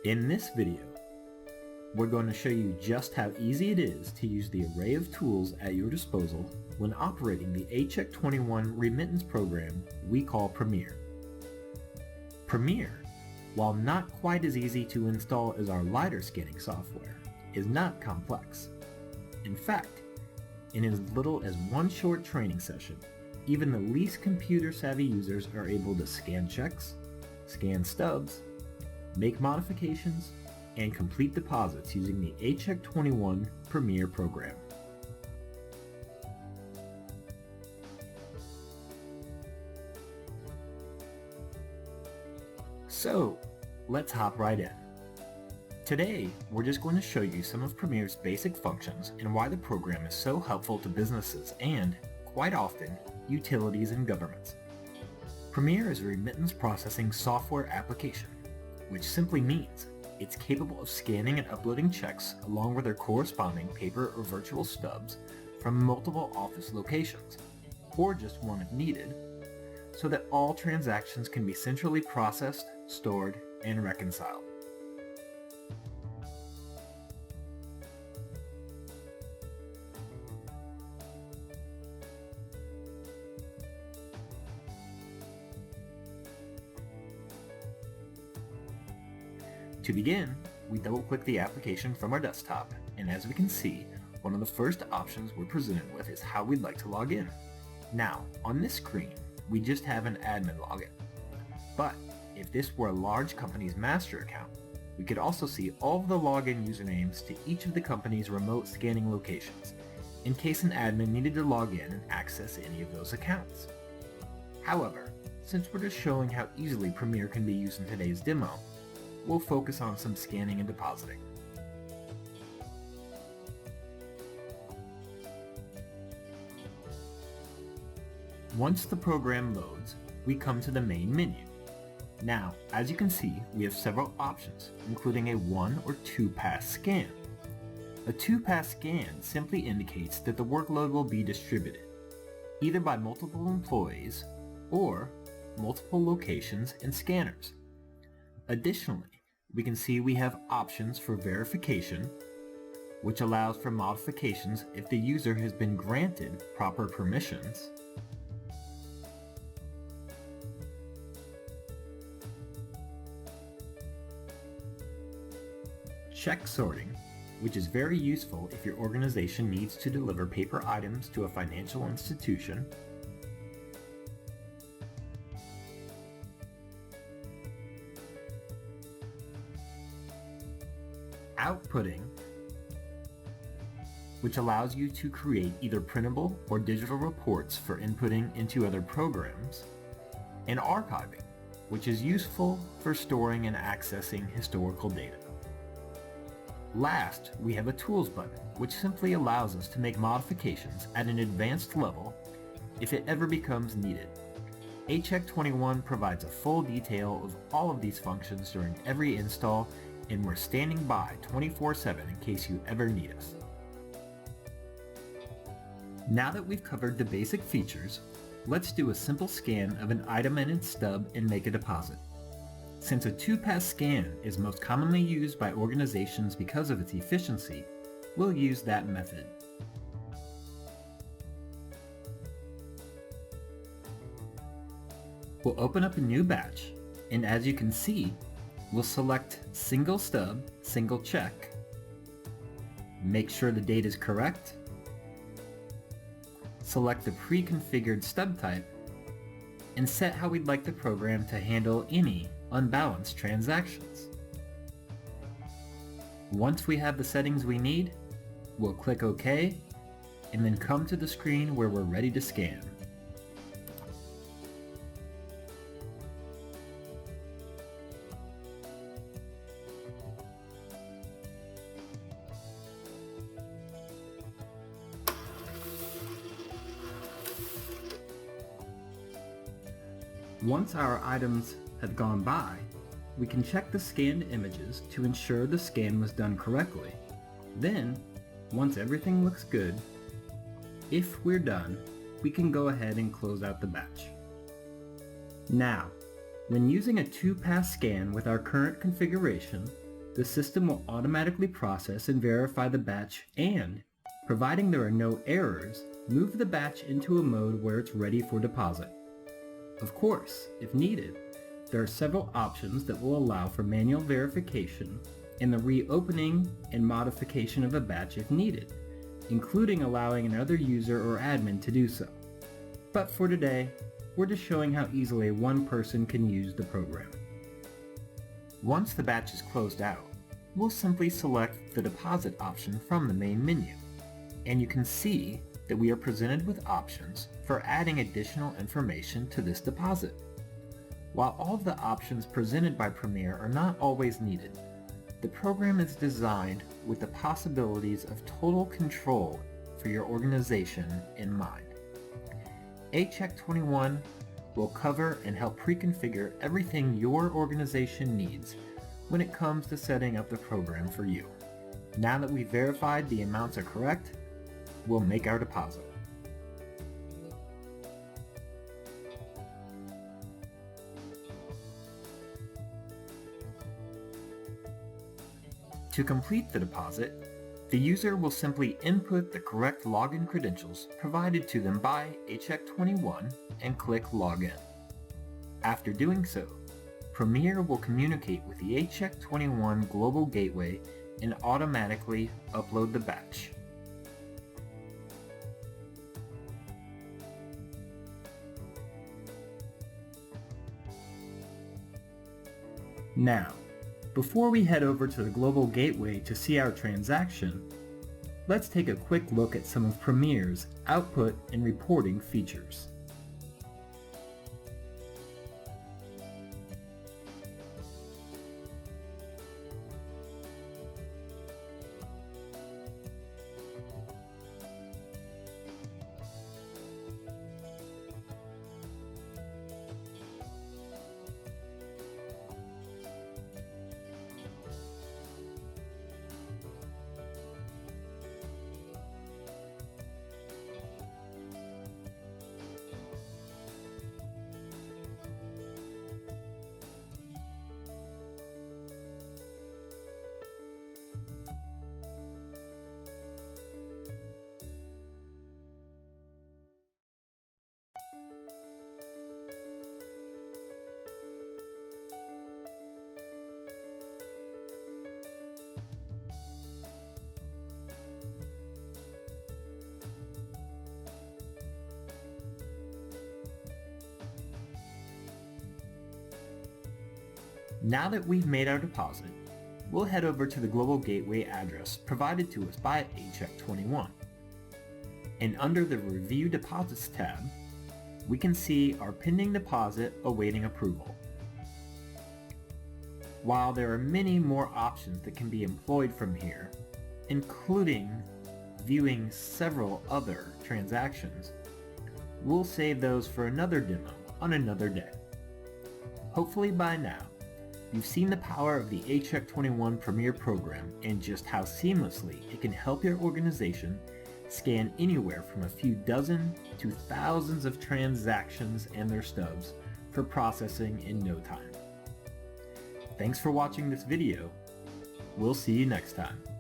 In this video, we're going to show you just how easy it is to use the array of tools at your disposal when operating the ACHeck21 remittance program we call Premier. Premier, while not quite as easy to install as our LiDAR scanning software, is not complex. In fact, in as little as one short training session, even the least computer-savvy users are able to scan checks, scan stubs, make modifications, and complete deposits using the ACHeck21 Premier program. So, let's hop right in. Today, we're just going to show you some of Premier's basic functions and why the program is so helpful to businesses and, quite often, utilities and governments. Premier is a remittance processing software application, which simply means it's capable of scanning and uploading checks along with their corresponding paper or virtual stubs from multiple office locations, or just one if needed, so that all transactions can be centrally processed, stored, and reconciled. To begin, we double-click the application from our desktop, and as we can see, one of the first options we're presented with is how we'd like to log in. Now, on this screen, we just have an admin login. But if this were a large company's master account, we could also see all of the login usernames to each of the company's remote scanning locations, in case an admin needed to log in and access any of those accounts. However, since we're just showing how easily Premier can be used in today's demo, we'll focus on some scanning and depositing. Once the program loads, we come to the main menu. Now, as you can see, we have several options, including a 1 or 2 pass scan. A 2 pass scan simply indicates that the workload will be distributed, either by multiple employees or multiple locations and scanners. Additionally, we can see we have options for verification, which allows for modifications if the user has been granted proper permissions, check sorting, which is very useful if your organization needs to deliver paper items to a financial institution, outputting, which allows you to create either printable or digital reports for inputting into other programs, and archiving, which is useful for storing and accessing historical data. Last, we have a Tools button, which simply allows us to make modifications at an advanced level if it ever becomes needed. ACHeck21 provides a full detail of all of these functions during every install, and we're standing by 24/7 in case you ever need us. Now that we've covered the basic features, let's do a simple scan of an item and its stub and make a deposit. Since a 2-pass scan is most commonly used by organizations because of its efficiency, we'll use that method. We'll open up a new batch, and as you can see, we'll select single stub, single check, make sure the date is correct, select the pre-configured stub type, and set how we'd like the program to handle any unbalanced transactions. Once we have the settings we need, we'll click OK, and then come to the screen where we're ready to scan. Once our items have gone by, we can check the scanned images to ensure the scan was done correctly. Then, once everything looks good, if we're done, we can go ahead and close out the batch. Now, when using a 2-pass scan with our current configuration, The system will automatically process and verify the batch and, providing there are no errors, move the batch into a mode where it's ready for deposit. Of course, if needed, there are several options that will allow for manual verification and the reopening and modification of a batch if needed, including allowing another user or admin to do so. But for today, we're just showing how easily one person can use the program. Once the batch is closed out, we'll simply select the deposit option from the main menu, and you can see that we are presented with options for adding additional information to this deposit. While all of the options presented by Premier are not always needed, the program is designed with the possibilities of total control for your organization in mind. ACHeck21 will cover and help pre-configure everything your organization needs when it comes to setting up the program for you. Now that we've verified the amounts are correct, we'll make our deposit. To complete the deposit, the user will simply input the correct login credentials provided to them by ACHeck21 and click Login. After doing so, Premier will communicate with the ACHeck21 Global Gateway and automatically upload the batch. Now, before we head over to the Global Gateway to see our transaction, let's take a quick look at some of Premier's output and reporting features. Now that we've made our deposit, we'll head over to the Global Gateway address provided to us by ACHeck21. And under the Review Deposits tab, we can see our pending deposit awaiting approval. While there are many more options that can be employed from here, including viewing several other transactions, we'll save those for another demo on another day. Hopefully by now, you've seen the power of the ACHeck21 Premier program and just how seamlessly it can help your organization scan anywhere from a few dozen to thousands of transactions and their stubs for processing in no time. Thanks for watching this video. We'll see you next time.